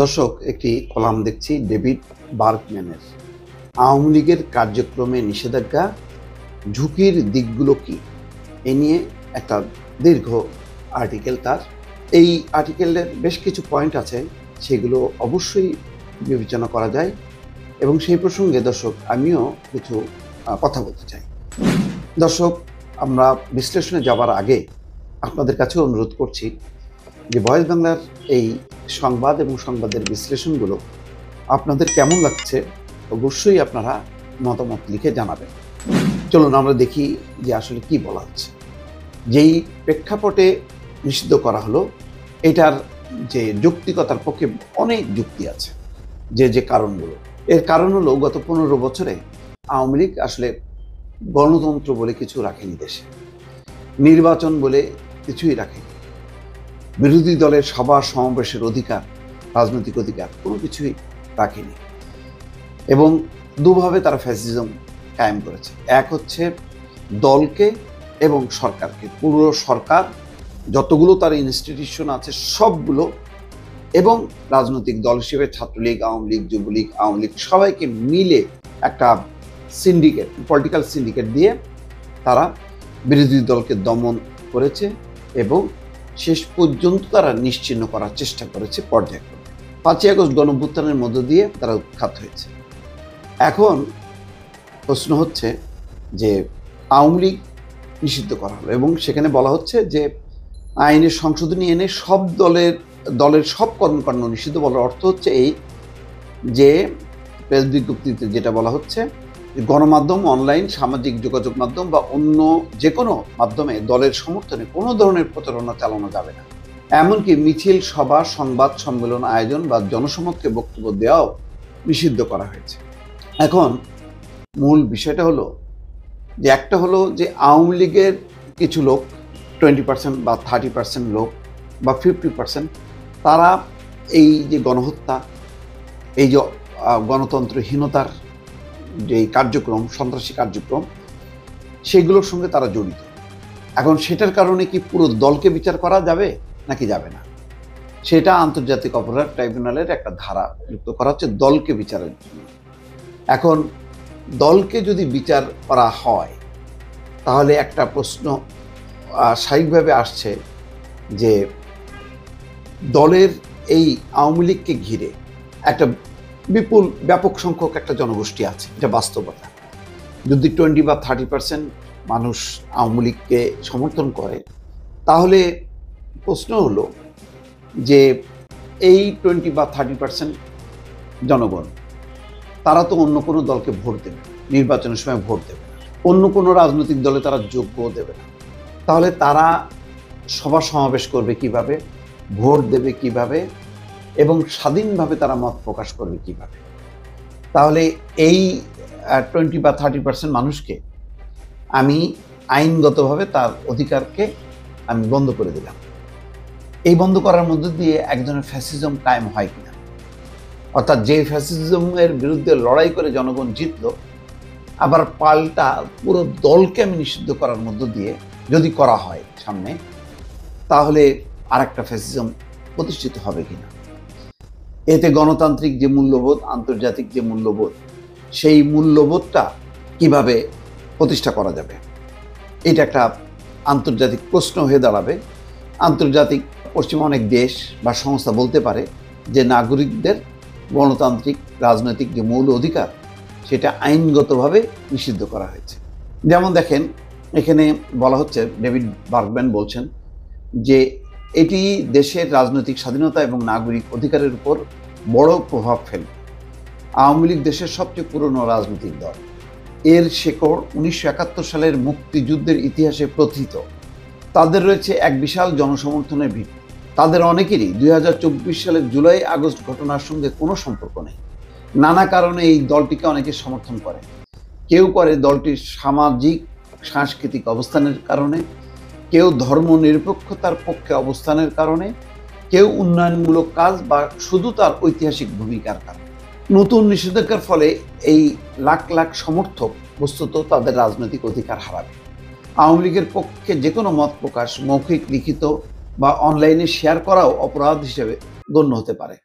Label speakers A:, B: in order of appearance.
A: দর্শক, একটি কলাম দেখছি ডেভিড বার্গম্যানের। আওয়ামী লীগের কার্যক্রমে নিষেধাজ্ঞা, ঝুঁকির দিকগুলো কি, এ নিয়ে একটা দীর্ঘ আর্টিকেল তার। এই আর্টিকেলের বেশ কিছু পয়েন্ট আছে, সেগুলো অবশ্যই বিবেচনা করা যায় এবং সেই প্রসঙ্গে দর্শক আমিও কিছু কথা বলতে চাই। দর্শক, আমরা বিশ্লেষণে যাবার আগে আপনাদের কাছে অনুরোধ করছি যে ভয়েস বাংলার এই সংবাদ এবং সংবাদের বিশ্লেষণগুলো আপনাদের কেমন লাগছে অবশ্যই আপনারা মতামত লিখে জানাবেন। চলুন আমরা দেখি যে আসলে কি বলা হচ্ছে। যেই প্রেক্ষাপটে নিষিদ্ধ করা হলো, এটার যে যৌক্তিকতার পক্ষে অনেক যুক্তি আছে। যে কারণগুলো, এর কারণ হলো গত 15 বছরে আওয়ামী লীগ আসলে গণতন্ত্র বলে কিছু রাখেনি দেশে, নির্বাচন বলে কিছুই রাখেনি, বিরোধী দলের সভা সমাবেশের অধিকার, রাজনৈতিক অধিকার কোনো কিছুই রাখেনি এবং দুভাবে তারা ফ্যাসিজম কায়েম করেছে। এক হচ্ছে দলকে এবং সরকারকে, পুরো সরকার যতগুলো তার ইনস্টিটিউশন আছে সবগুলো, এবং রাজনৈতিক দল হিসেবে ছাত্রলীগ, আওয়ামী লীগ, যুবলীগ, আওয়ামী লীগ সবাইকে মিলে একটা সিন্ডিকেট, পলিটিক্যাল সিন্ডিকেট দিয়ে তারা বিরোধী দলকে দমন করেছে এবং শেষ পর্যন্ত তারা নিশ্চিহ্ন করার চেষ্টা করেছে পর্যায়ক্রমে। 5ই আগস্ট গণঅভ্যুত্থানের মধ্য দিয়ে তারা উৎখাত হয়েছে। এখন প্রশ্ন হচ্ছে যে আওয়ামী লীগ নিষিদ্ধ করা হলো এবং সেখানে বলা হচ্ছে যে আইনের সংশোধনী এনে সব দলের সব কর্মকাণ্ড নিষিদ্ধ বলার অর্থ হচ্ছে এই যে প্রেস বিজ্ঞপ্তিতে যেটা বলা হচ্ছে, গণমাধ্যম, অনলাইন, সামাজিক যোগাযোগ মাধ্যম বা অন্য যে কোনো মাধ্যমে দলের সমর্থনে কোনো ধরনের প্রচারণা চালানো যাবে না। এমনকি মিছিল, সভা, সংবাদ সম্মেলন আয়োজন বা জনসমক্ষে বক্তব্য দেওয়াও নিষিদ্ধ করা হয়েছে। এখন মূল বিষয়টা হলো যে একটা হলো যে আওয়ামী লীগের কিছু লোক, 20% বা 30% লোক বা 50%, তারা এই যে গণহত্যা, এই যে গণতন্ত্রহীনতার যে কার্যক্রম, সন্ত্রাসী কার্যক্রম, সেগুলোর সঙ্গে তারা জড়িত। এখন সেটার কারণে কি পুরো দলকে বিচার করা যাবে নাকি যাবে না, সেটা আন্তর্জাতিক অপরাধ ট্রাইব্যুনালের একটা ধারা যুক্ত করা হচ্ছে দলকে বিচারের জন্য। এখন দলকে যদি বিচার করা হয় তাহলে একটা প্রশ্ন স্বাভাবিকভাবে আসছে যে দলের এই আওয়ামী লীগকে ঘিরে একটা বিপুল ব্যাপক সংখ্যক একটা জনগোষ্ঠী আছে, এটা বাস্তবতা। যদি 20 বা 30% মানুষ আওয়ামী লীগকে সমর্থন করে, তাহলে প্রশ্ন হলো যে এই 20 বা 30% জনগণ, তারা তো অন্য কোনো দলকে ভোট দেবে, নির্বাচনের সময় ভোট দেবে, অন্য কোনো রাজনৈতিক দলে তারা যোগ্য দেবে না। তাহলে তারা সভা সমাবেশ করবে কিভাবে, ভোট দেবে কিভাবে এবং স্বাধীনভাবে তারা মত প্রকাশ করবে কিভাবে? তাহলে এই 20 বা 30% মানুষকে আমি আইনগতভাবে তার অধিকারকে আমি বন্ধ করে দিলাম। এই বন্ধ করার মধ্য দিয়ে একজনের ফ্যাসিজম কায়েম হয় কিনা, অর্থাৎ যে ফ্যাসিজমের বিরুদ্ধে লড়াই করে জনগণ জিতলো, আবার পাল্টা পুরো দলকে আমি নিষিদ্ধ করার মধ্য দিয়ে যদি করা হয় সামনে, তাহলে আরেকটা ফ্যাসিজম প্রতিষ্ঠিত হবে কিনা। এতে গণতান্ত্রিক যে মূল্যবোধ, আন্তর্জাতিক যে মূল্যবোধ, সেই মূল্যবোধটা কিভাবে প্রতিষ্ঠা করা যাবে, এটা একটা আন্তর্জাতিক প্রশ্ন হয়ে দাঁড়াবে। আন্তর্জাতিক পশ্চিমা অনেক দেশ বা সংস্থা বলতে পারে যে নাগরিকদের গণতান্ত্রিক রাজনৈতিক যে মৌল অধিকার, সেটা আইনগতভাবে নিষিদ্ধ করা হয়েছে। যেমন দেখেন, এখানে বলা হচ্ছে, ডেভিড বার্গম্যান বলছেন যে এটি দেশের রাজনৈতিক স্বাধীনতা এবং নাগরিক অধিকারের উপর বড় প্রভাব ফেলবে। আওয়ামী লীগ দেশের সবচেয়ে পুরনো রাজনৈতিক দল, এর শেকড় 1971 সালের মুক্তিযুদ্ধের ইতিহাসে প্রথিত। তাদের রয়েছে এক বিশাল জনসমর্থনের ভিত্তি। তাদের অনেকেরই 2024 সালের জুলাই আগস্ট ঘটনার সঙ্গে কোনো সম্পর্ক নেই। নানা কারণে এই দলটিকে অনেকে সমর্থন করে। কেউ করে দলটির সামাজিক সাংস্কৃতিক অবস্থানের কারণে, কেউ ধর্মনিরপেক্ষতার পক্ষে অবস্থানের কারণে, কেউ উন্নয়নমূলক কাজ বা শুধু তার ঐতিহাসিক ভূমিকার কারণে। নতুন নিষেধাজ্ঞার ফলে এই লাখ লাখ সমর্থক বস্তুত তাদের রাজনৈতিক অধিকার হারাবে। আওয়ামী লীগের পক্ষে যে কোনো মত প্রকাশ, মৌখিক, লিখিত বা অনলাইনে শেয়ার করাও অপরাধ হিসেবে গণ্য হতে পারে।